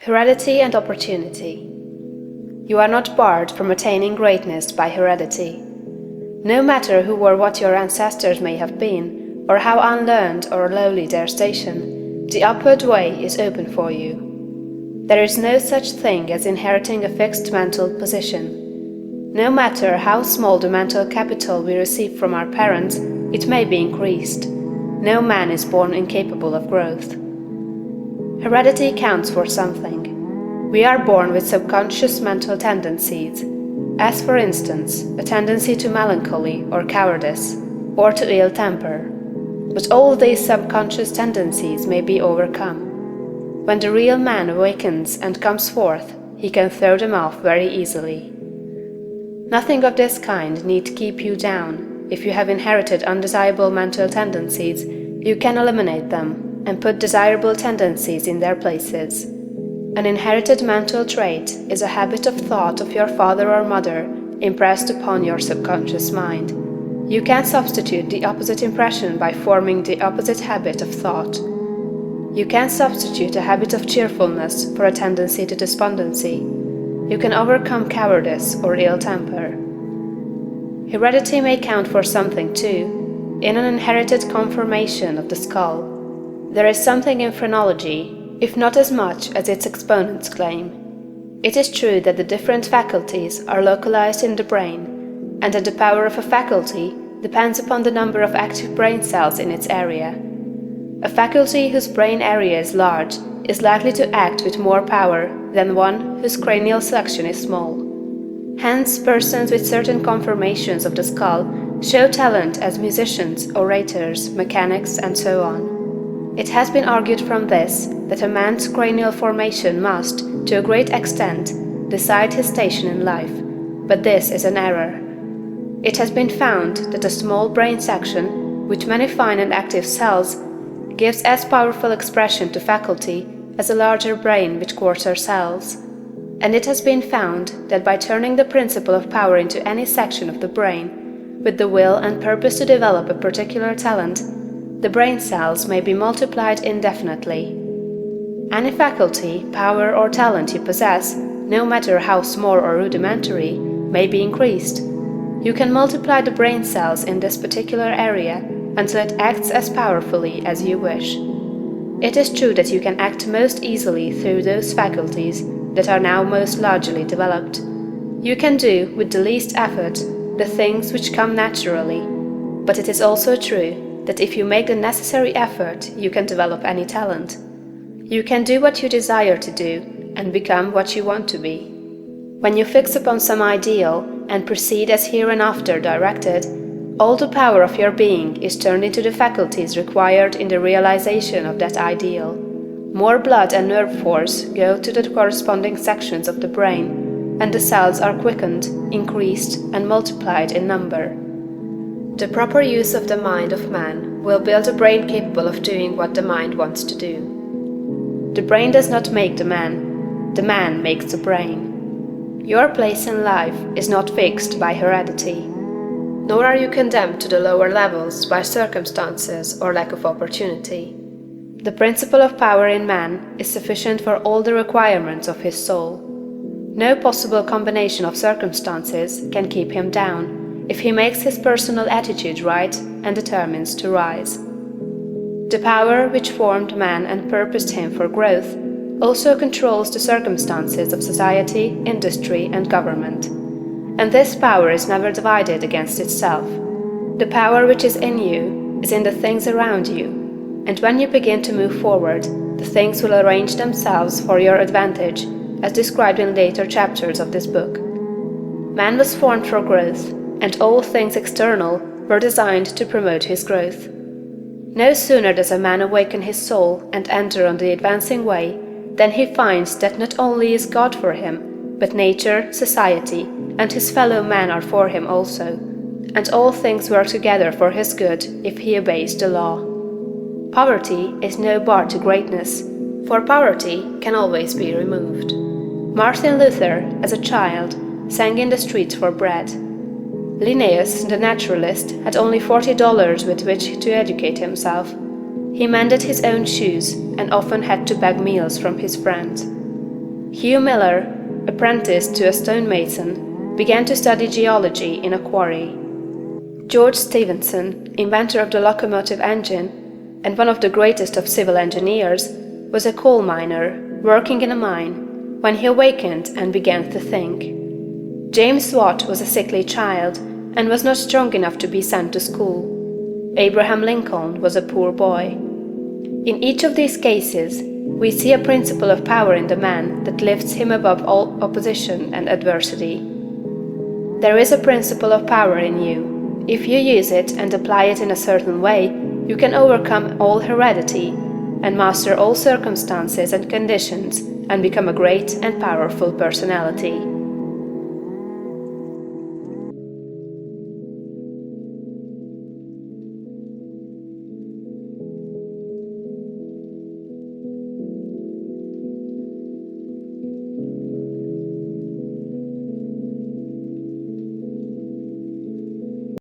Heredity and opportunity. You are not barred from attaining greatness by heredity. No matter who or what your ancestors may have been, or how unlearned or lowly their station, the upward way is open for you. There is no such thing as inheriting a fixed mental position. No matter how small the mental capital we receive from our parents, it may be increased. No man is born incapable of growth. Heredity counts for something. We are born with subconscious mental tendencies, as for instance, a tendency to melancholy or cowardice, or to ill temper. But all these subconscious tendencies may be overcome. When the real man awakens and comes forth, he can throw them off very easily. Nothing of this kind need keep you down. If you have inherited undesirable mental tendencies, you can eliminate them and put desirable tendencies in their places. An inherited mental trait is a habit of thought of your father or mother impressed upon your subconscious mind. You can substitute the opposite impression by forming the opposite habit of thought. You can substitute a habit of cheerfulness for a tendency to despondency. You can overcome cowardice or ill temper. Heredity may count for something too. In an inherited conformation of the skull, there is something in phrenology, if not as much as its exponents claim. It is true that the different faculties are localized in the brain, and that the power of a faculty depends upon the number of active brain cells in its area. A faculty whose brain area is large is likely to act with more power than one whose cranial section is small. Hence, persons with certain conformations of the skull show talent as musicians, orators, mechanics, and so on. It has been argued from this that a man's cranial formation must, to a great extent, decide his station in life, but this is an error. It has been found that a small brain section, with many fine and active cells, gives as powerful expression to faculty as a larger brain with coarser cells. And it has been found that by turning the principle of power into any section of the brain, with the will and purpose to develop a particular talent, the brain cells may be multiplied indefinitely. Any faculty, power, or talent you possess, no matter how small or rudimentary, may be increased. You can multiply the brain cells in this particular area until it acts as powerfully as you wish. It is true that you can act most easily through those faculties that are now most largely developed. You can do, with the least effort, the things which come naturally, but it is also true that if you make the necessary effort, you can develop any talent. You can do what you desire to do and become what you want to be. When you fix upon some ideal and proceed as hereinafter directed, all the power of your being is turned into the faculties required in the realization of that ideal. More blood and nerve force go to the corresponding sections of the brain, and the cells are quickened, increased, and multiplied in number. The proper use of the mind of man will build a brain capable of doing what the mind wants to do. The brain does not make the man makes the brain. Your place in life is not fixed by heredity, nor are you condemned to the lower levels by circumstances or lack of opportunity. The principle of power in man is sufficient for all the requirements of his soul. No possible combination of circumstances can keep him down, if he makes his personal attitude right and determines to rise. The power which formed man and purposed him for growth also controls the circumstances of society, industry, and government. And this power is never divided against itself. The power which is in you is in the things around you, and when you begin to move forward, the things will arrange themselves for your advantage, as described in later chapters of this book. Man was formed for growth, and all things external were designed to promote his growth. No sooner does a man awaken his soul and enter on the advancing way than he finds that not only is God for him, but nature, society, and his fellow men are for him also, and all things work together for his good if he obeys the law. Poverty is no bar to greatness, for poverty can always be removed. Martin Luther, as a child, sang in the streets for bread. Linnaeus, the naturalist, had only $40 with which to educate himself. He mended his own shoes and often had to beg meals from his friends. Hugh Miller, apprenticed to a stonemason, began to study geology in a quarry. George Stephenson, inventor of the locomotive engine, and one of the greatest of civil engineers, was a coal miner, working in a mine, when he awakened and began to think. James Watt was a sickly child, and was not strong enough to be sent to school. Abraham Lincoln was a poor boy. In each of these cases, we see a principle of power in the man that lifts him above all opposition and adversity. There is a principle of power in you. If you use it and apply it in a certain way, you can overcome all heredity and master all circumstances and conditions and become a great and powerful personality.